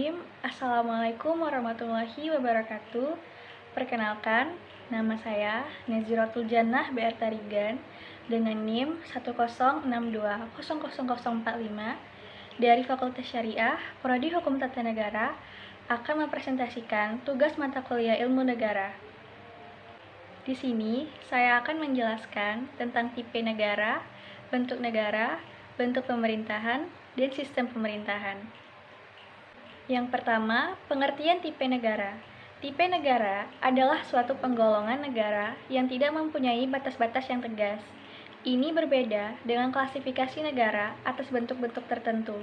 Bismillahirrahmanirrahim. Assalamualaikum warahmatullahi wabarakatuh. Perkenalkan, nama saya Naziratul Jannah BR Tarigan dengan NIM 106200045 dari Fakultas Syariah, Prodi Hukum Tata Negara akan mempresentasikan tugas mata kuliah Ilmu Negara. Di sini, saya akan menjelaskan tentang tipe negara, bentuk pemerintahan, dan sistem pemerintahan. Yang pertama, pengertian tipe negara. Tipe negara adalah suatu penggolongan negara yang tidak mempunyai batas-batas yang tegas. Ini berbeda dengan klasifikasi negara atas bentuk-bentuk tertentu,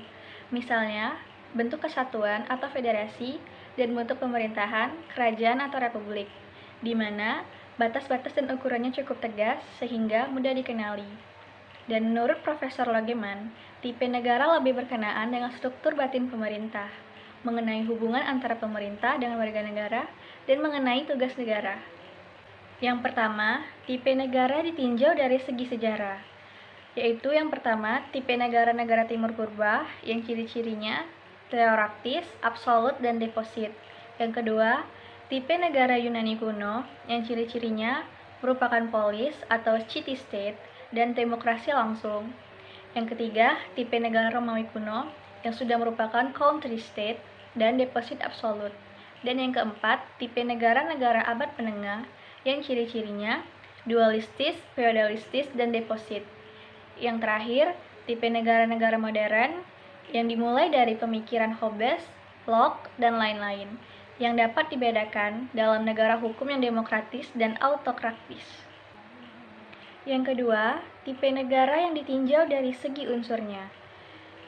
misalnya bentuk kesatuan atau federasi dan bentuk pemerintahan, kerajaan atau republik, di mana batas-batas dan ukurannya cukup tegas sehingga mudah dikenali. Dan menurut Profesor Logeman, tipe negara lebih berkenaan dengan struktur batin pemerintah, mengenai hubungan antara pemerintah dengan warga negara, dan mengenai tugas negara. Yang pertama, tipe negara ditinjau dari segi sejarah, yaitu yang pertama, tipe negara-negara timur purba, yang ciri-cirinya teokraktis, absolut, dan deposit. Yang kedua, tipe negara Yunani kuno, yang ciri-cirinya merupakan polis atau city state, dan demokrasi langsung. Yang ketiga, tipe negara Romawi kuno, yang sudah merupakan country state, dan deposit absolut. Dan yang keempat, tipe negara-negara abad penengah yang ciri-cirinya dualistis, feodalistis, dan deposit. Yang terakhir, tipe negara-negara modern yang dimulai dari pemikiran Hobbes, Locke, dan lain-lain, yang dapat dibedakan dalam negara hukum yang demokratis dan autokratis. Yang kedua, tipe negara yang ditinjau dari segi unsurnya,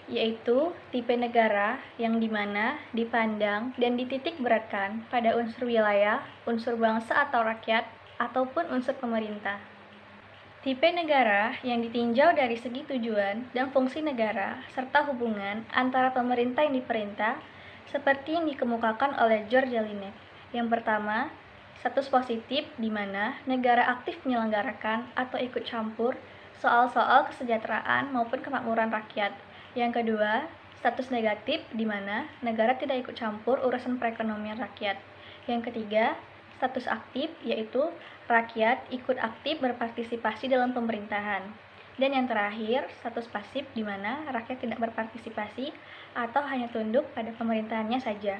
yaitu tipe negara yang dimana dipandang dan dititik beratkan pada unsur wilayah, unsur bangsa atau rakyat, ataupun unsur pemerintah. Tipe negara yang ditinjau dari segi tujuan dan fungsi negara, serta hubungan antara pemerintah yang diperintah, seperti yang dikemukakan oleh George Jelinek. Yang pertama, status positif di mana negara aktif menyelenggarakan atau ikut campur soal-soal kesejahteraan maupun kemakmuran rakyat. Yang kedua, status negatif di mana negara tidak ikut campur urusan perekonomian rakyat. Yang ketiga, status aktif yaitu rakyat ikut aktif berpartisipasi dalam pemerintahan. Dan yang terakhir, status pasif di mana rakyat tidak berpartisipasi atau hanya tunduk pada pemerintahannya saja.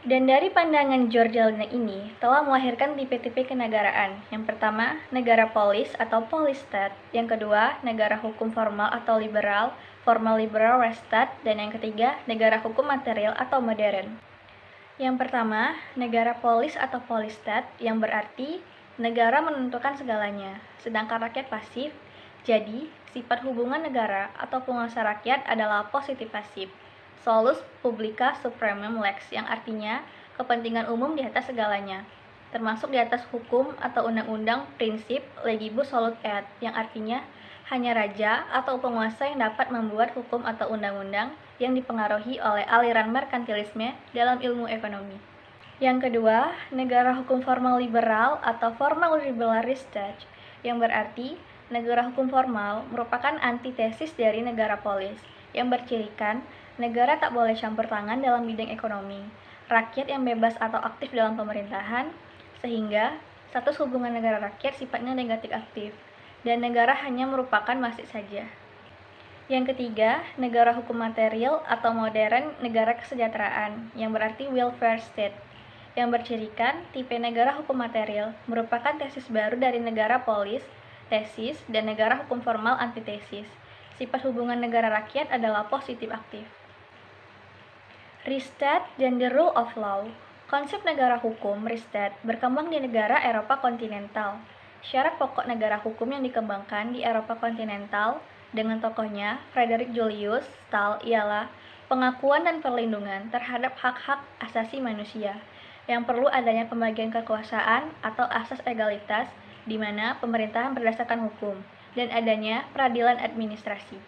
Dan dari pandangan George Jelinek ini telah melahirkan tipe-tipe kenegaraan. Yang pertama, negara polis atau police state. Yang kedua, negara hukum formal atau liberal, formal liberal state. Dan yang ketiga, negara hukum material atau modern. Yang pertama, negara polis atau police state, yang berarti negara menentukan segalanya, sedangkan rakyat pasif. Jadi, sifat hubungan negara atau penguasa rakyat adalah positif pasif. Solus publica supremum lex, yang artinya kepentingan umum di atas segalanya, termasuk di atas hukum atau undang-undang prinsip legibus solus et, yang artinya hanya raja atau penguasa yang dapat membuat hukum atau undang-undang yang dipengaruhi oleh aliran merkantilisme dalam ilmu ekonomi. Yang kedua, negara hukum formal liberal atau formal liberalist state, yang berarti negara hukum formal merupakan antitesis dari negara polis, yang bercirikan negara tak boleh campur tangan dalam bidang ekonomi, rakyat yang bebas atau aktif dalam pemerintahan, sehingga status hubungan negara rakyat sifatnya negatif aktif, dan negara hanya merupakan wasit saja. Yang ketiga, negara hukum material atau modern negara kesejahteraan, yang berarti welfare state, yang bercirikan tipe negara hukum material merupakan tesis baru dari negara polis, tesis, dan negara hukum formal antitesis. Sifat hubungan negara rakyat adalah positif aktif. Restate dan the rule of law. Konsep negara hukum restate berkembang di negara Eropa kontinental. Syarat pokok negara hukum yang dikembangkan di Eropa kontinental dengan tokohnya Frederick Julius Stahl ialah pengakuan dan perlindungan terhadap hak-hak asasi manusia, yang perlu adanya pembagian kekuasaan atau asas egalitas di mana pemerintahan berdasarkan hukum, dan adanya peradilan administrasi.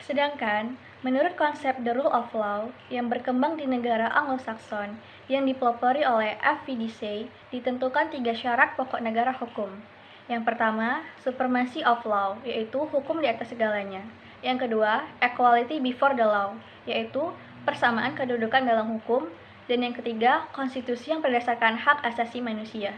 Sedangkan, menurut konsep the rule of law yang berkembang di negara Anglo-Saxon yang dipelopori oleh F. V. Dicey, ditentukan 3 syarat pokok negara hukum. Yang pertama, supremacy of law, yaitu hukum di atas segalanya. Yang kedua, equality before the law, yaitu persamaan kedudukan dalam hukum, dan yang ketiga, konstitusi yang berdasarkan hak asasi manusia.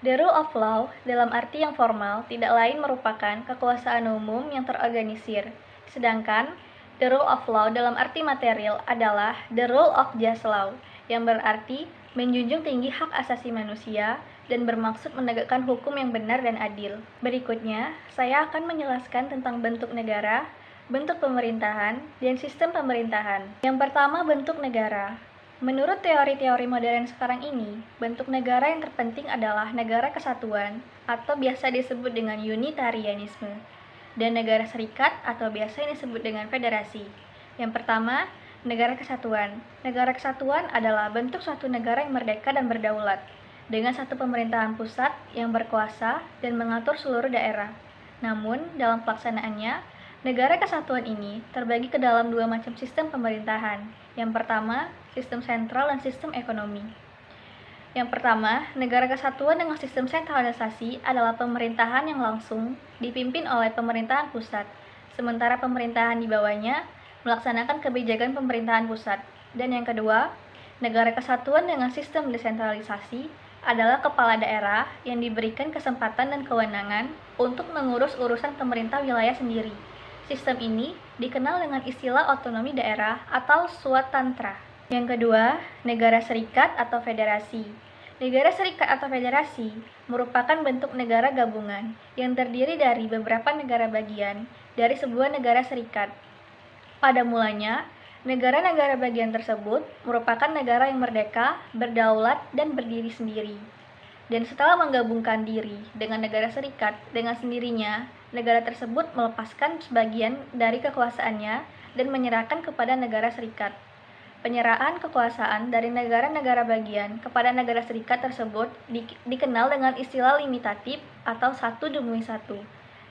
The rule of law, dalam arti yang formal, tidak lain merupakan kekuasaan umum yang terorganisir, sedangkan the rule of law dalam arti material adalah the rule of just law, yang berarti menjunjung tinggi hak asasi manusia dan bermaksud menegakkan hukum yang benar dan adil. Berikutnya, saya akan menjelaskan tentang bentuk negara, bentuk pemerintahan, dan sistem pemerintahan. Yang pertama, bentuk negara. Menurut teori-teori modern sekarang ini, bentuk negara yang terpenting adalah negara kesatuan atau biasa disebut dengan unitarianisme, dan negara serikat atau biasa disebut dengan federasi. Yang pertama, negara kesatuan. Negara kesatuan adalah bentuk suatu negara yang merdeka dan berdaulat, dengan satu pemerintahan pusat yang berkuasa dan mengatur seluruh daerah. Namun, dalam pelaksanaannya, negara kesatuan ini terbagi ke dalam dua macam sistem pemerintahan. Yang pertama, sistem sentral dan sistem ekonomi. Yang pertama, negara kesatuan dengan sistem sentralisasi adalah pemerintahan yang langsung dipimpin oleh pemerintahan pusat, sementara pemerintahan di bawahnya melaksanakan kebijakan pemerintahan pusat. Dan yang kedua, negara kesatuan dengan sistem desentralisasi adalah kepala daerah yang diberikan kesempatan dan kewenangan untuk mengurus urusan pemerintah wilayah sendiri. Sistem ini dikenal dengan istilah otonomi daerah atau swatantra. Yang kedua, negara serikat atau federasi. Negara serikat atau federasi merupakan bentuk negara gabungan yang terdiri dari beberapa negara bagian dari sebuah negara serikat. Pada mulanya, negara-negara bagian tersebut merupakan negara yang merdeka, berdaulat, dan berdiri sendiri. Dan setelah menggabungkan diri dengan negara serikat, dengan sendirinya, negara tersebut melepaskan sebagian dari kekuasaannya dan menyerahkan kepada negara serikat. Penyerahan kekuasaan dari negara-negara bagian kepada negara serikat tersebut dikenal dengan istilah limitatif atau satu demi satu,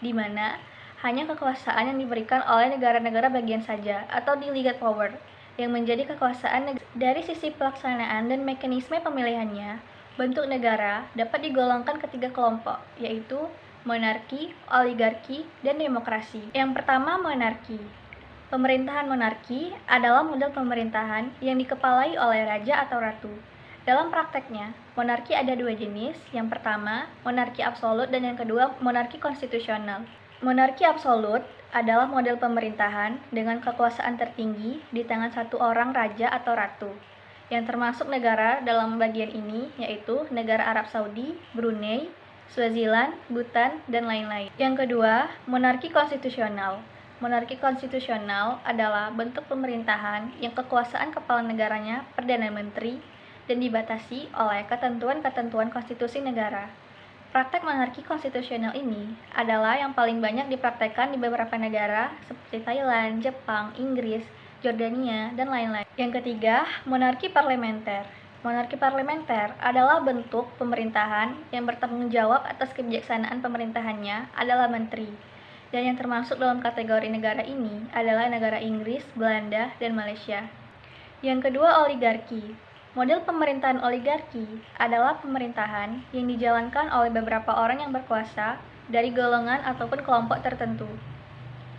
di mana hanya kekuasaan yang diberikan oleh negara-negara bagian saja atau delegate power yang menjadi kekuasaan dari sisi pelaksanaan dan mekanisme pemilihannya. Bentuk negara dapat digolongkan ke tiga kelompok, yaitu monarki, oligarki, dan demokrasi. Yang pertama, monarki. Pemerintahan monarki adalah model pemerintahan yang dikepalai oleh raja atau ratu. Dalam prakteknya, monarki ada dua jenis. Yang pertama, monarki absolut, dan yang kedua, monarki konstitusional. Monarki absolut adalah model pemerintahan dengan kekuasaan tertinggi di tangan satu orang raja atau ratu, yang termasuk negara dalam bagian ini yaitu negara Arab Saudi, Brunei, Swaziland, Bhutan, dan lain-lain. Yang kedua, monarki konstitusional. Monarki konstitusional adalah bentuk pemerintahan yang kekuasaan kepala negaranya Perdana Menteri dan dibatasi oleh ketentuan-ketentuan konstitusi negara. Praktek monarki konstitusional ini adalah yang paling banyak dipraktekkan di beberapa negara seperti Thailand, Jepang, Inggris, Jordania, dan lain-lain. Yang ketiga, monarki parlementer. Monarki parlementer adalah bentuk pemerintahan yang bertanggung jawab atas kebijaksanaan pemerintahannya adalah menteri. Dan yang termasuk dalam kategori negara ini adalah negara Inggris, Belanda, dan Malaysia. Yang kedua, oligarki. Model pemerintahan oligarki adalah pemerintahan yang dijalankan oleh beberapa orang yang berkuasa dari golongan ataupun kelompok tertentu.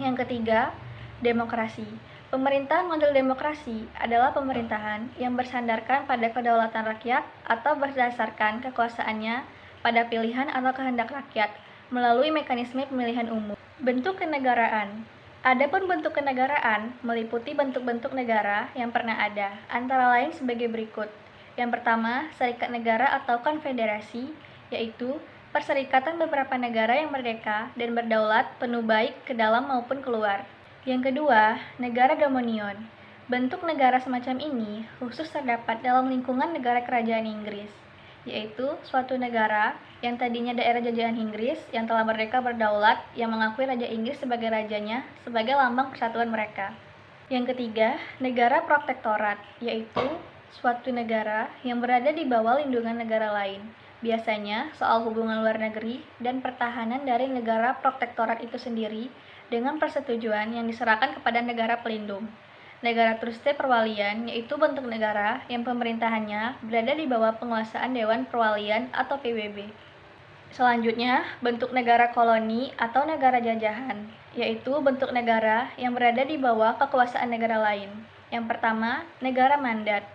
Yang ketiga, demokrasi. Pemerintahan model demokrasi adalah pemerintahan yang bersandarkan pada kedaulatan rakyat atau berdasarkan kekuasaannya pada pilihan atau kehendak rakyat melalui mekanisme pemilihan umum. Bentuk kenegaraan. Adapun bentuk kenegaraan meliputi bentuk-bentuk negara yang pernah ada, antara lain sebagai berikut. Yang pertama, serikat negara atau konfederasi, yaitu perserikatan beberapa negara yang merdeka dan berdaulat penuh baik ke dalam maupun keluar. Yang kedua, negara dominion. Bentuk negara semacam ini khusus terdapat dalam lingkungan negara kerajaan Inggris, yaitu suatu negara yang tadinya daerah jajahan Inggris yang telah merdeka berdaulat yang mengakui Raja Inggris sebagai rajanya sebagai lambang persatuan mereka. Yang ketiga, negara protektorat, yaitu suatu negara yang berada di bawah lindungan negara lain, biasanya soal hubungan luar negeri dan pertahanan dari negara protektorat itu sendiri dengan persetujuan yang diserahkan kepada negara pelindung. Negara truste perwalian yaitu bentuk negara yang pemerintahannya berada di bawah penguasaan Dewan Perwalian atau PBB. Selanjutnya, bentuk negara koloni atau negara jajahan, yaitu bentuk negara yang berada di bawah kekuasaan negara lain. Yang pertama, negara mandat,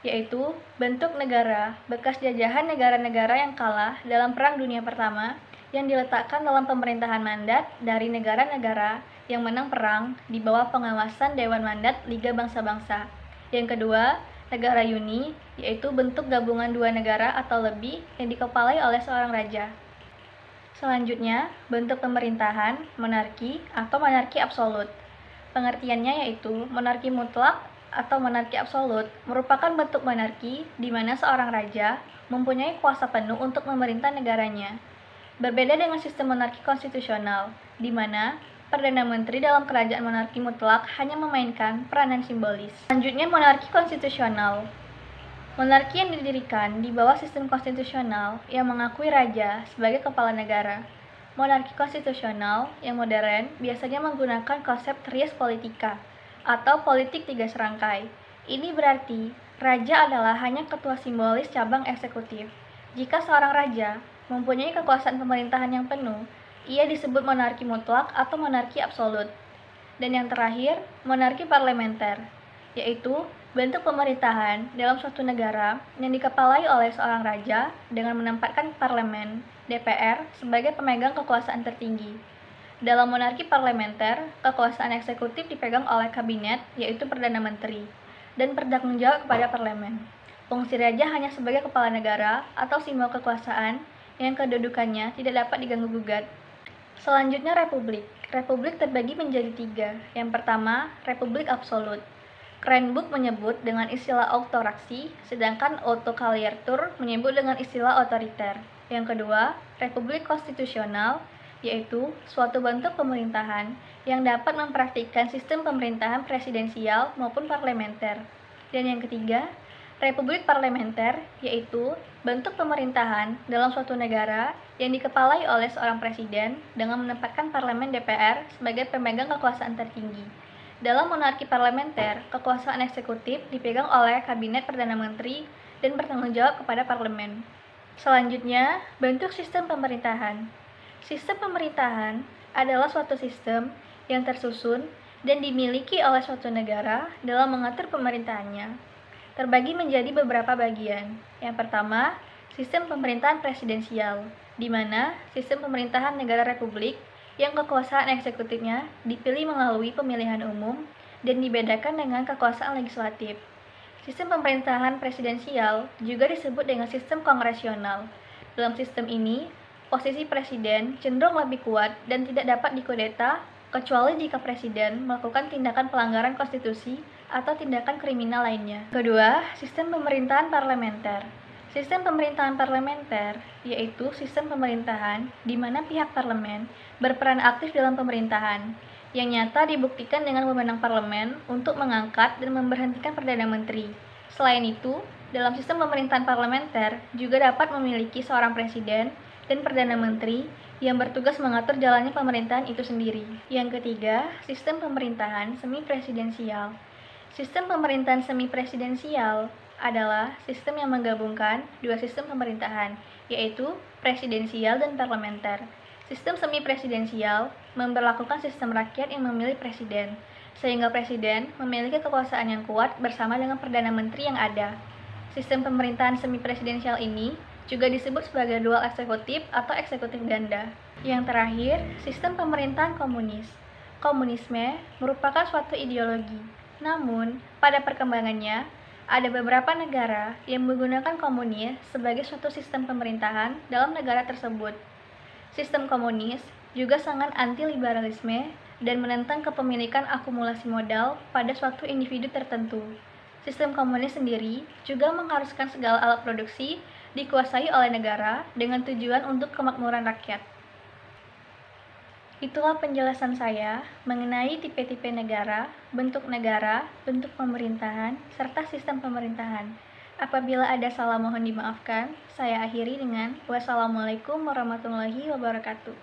yaitu bentuk negara bekas jajahan negara-negara yang kalah dalam Perang Dunia Pertama yang diletakkan dalam pemerintahan mandat dari negara-negara yang menang perang di bawah pengawasan Dewan Mandat Liga Bangsa-Bangsa. Yang kedua, negara Uni, yaitu bentuk gabungan dua negara atau lebih yang dikepalai oleh seorang raja. Selanjutnya, bentuk pemerintahan, monarki atau monarki absolut. Pengertiannya yaitu monarki mutlak atau monarki absolut merupakan bentuk monarki di mana seorang raja mempunyai kuasa penuh untuk memerintah negaranya. Berbeda dengan sistem monarki konstitusional, di mana Perdana Menteri dalam kerajaan monarki mutlak hanya memainkan peranan simbolis. Selanjutnya, monarki konstitusional. Monarki yang didirikan di bawah sistem konstitusional yang mengakui raja sebagai kepala negara. Monarki konstitusional yang modern biasanya menggunakan konsep res politica atau politik tiga serangkai. Ini berarti raja adalah hanya ketua simbolis cabang eksekutif. Jika seorang raja mempunyai kekuasaan pemerintahan yang penuh, ia disebut monarki mutlak atau monarki absolut. Dan yang terakhir, monarki parlementer, yaitu bentuk pemerintahan dalam suatu negara yang dikepalai oleh seorang raja dengan menempatkan parlemen, DPR, sebagai pemegang kekuasaan tertinggi. Dalam monarki parlementer, kekuasaan eksekutif dipegang oleh kabinet, yaitu Perdana Menteri, dan bertanggung jawab kepada parlemen. Fungsi raja hanya sebagai kepala negara atau simbol kekuasaan yang kedudukannya tidak dapat diganggu-gugat. Selanjutnya, republik. Republik terbagi menjadi tiga. Yang pertama, republik absolut. Cranbook menyebut dengan istilah autokrasi, sedangkan autocratiatur menyebut dengan istilah otoriter. Yang kedua, republik konstitusional, yaitu suatu bentuk pemerintahan yang dapat mempraktikkan sistem pemerintahan presidensial maupun parlementer. Dan yang ketiga, republik parlementer, yaitu bentuk pemerintahan dalam suatu negara yang dikepalai oleh seorang presiden dengan menempatkan parlemen DPR sebagai pemegang kekuasaan tertinggi. Dalam monarki parlementer, kekuasaan eksekutif dipegang oleh kabinet Perdana Menteri dan bertanggung jawab kepada parlemen. Selanjutnya, bentuk sistem pemerintahan. Sistem pemerintahan adalah suatu sistem yang tersusun dan dimiliki oleh suatu negara dalam mengatur pemerintahannya. Terbagi menjadi beberapa bagian. Yang pertama, sistem pemerintahan presidensial, di mana sistem pemerintahan negara republik yang kekuasaan eksekutifnya dipilih melalui pemilihan umum dan dibedakan dengan kekuasaan legislatif. Sistem pemerintahan presidensial juga disebut dengan sistem kongresional. Dalam sistem ini, posisi presiden cenderung lebih kuat dan tidak dapat dikudeta kecuali jika presiden melakukan tindakan pelanggaran konstitusi atau tindakan kriminal lainnya. Kedua, sistem pemerintahan parlementer. Sistem pemerintahan parlementer yaitu sistem pemerintahan di mana pihak parlemen berperan aktif dalam pemerintahan, yang nyata dibuktikan dengan wewenang parlemen untuk mengangkat dan memberhentikan Perdana Menteri. Selain itu, dalam sistem pemerintahan parlementer juga dapat memiliki seorang presiden dan Perdana Menteri yang bertugas mengatur jalannya pemerintahan itu sendiri. Yang ketiga, sistem pemerintahan semi-presidensial. Sistem pemerintahan semi-presidensial adalah sistem yang menggabungkan dua sistem pemerintahan, yaitu presidensial dan parlementer. Sistem semi-presidensial memberlakukan sistem rakyat yang memilih presiden, sehingga presiden memiliki kekuasaan yang kuat bersama dengan Perdana Menteri yang ada. Sistem pemerintahan semi-presidensial ini juga disebut sebagai dual eksekutif atau eksekutif ganda. Yang terakhir, sistem pemerintahan komunis. Komunisme merupakan suatu ideologi, namun pada perkembangannya, ada beberapa negara yang menggunakan komunis sebagai suatu sistem pemerintahan dalam negara tersebut. Sistem komunis juga sangat anti-liberalisme dan menentang kepemilikan akumulasi modal pada suatu individu tertentu. Sistem komunis sendiri juga mengharuskan segala alat produksi dikuasai oleh negara dengan tujuan untuk kemakmuran rakyat. Itulah penjelasan saya mengenai tipe-tipe negara, bentuk pemerintahan, serta sistem pemerintahan. Apabila ada salah mohon dimaafkan. Saya akhiri dengan wassalamualaikum warahmatullahi wabarakatuh.